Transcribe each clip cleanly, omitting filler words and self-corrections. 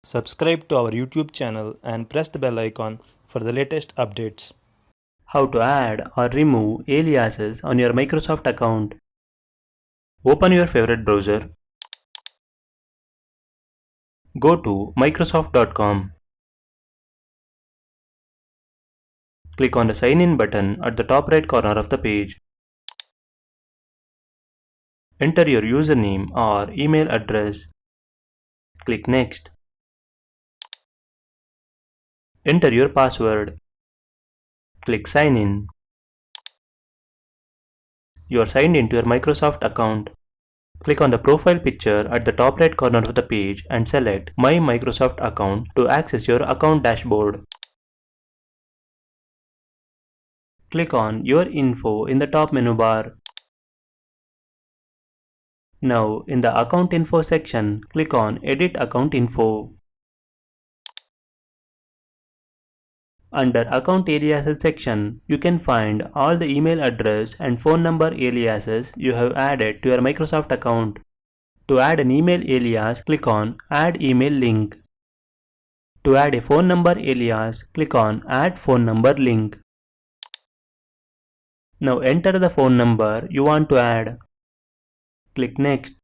Subscribe to our YouTube channel and press the bell icon for the latest updates. How to add or remove aliases on your Microsoft account. Open your favorite browser. Go to Microsoft.com. Click on the Sign In button at the top right corner of the page. Enter your username or email address. Click Next. Enter your password. Click Sign In. You are signed into your Microsoft account. Click on the profile picture at the top right corner of the page and select My Microsoft Account to access your account dashboard. Click on Your Info in the top menu bar. Now, in the Account Info section, click on Edit Account Info. Under Account Aliases section, you can find all the email address and phone number aliases you have added to your Microsoft account. To add an email alias, click on Add Email Link. To add a phone number alias, click on Add Phone Number Link. Now enter the phone number you want to add. Click Next.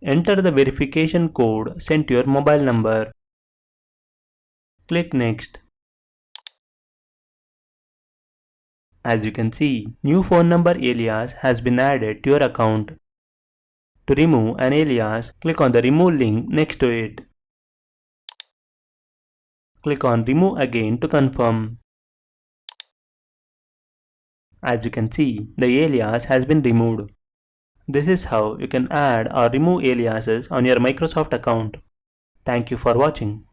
Enter the verification code sent to your mobile number. Click Next. As you can see, new phone number alias has been added to your account. To remove an alias, click on the Remove link next to it. Click on Remove again to confirm. As you can see, the alias has been removed. This is how you can add or remove aliases on your Microsoft account. Thank you for watching.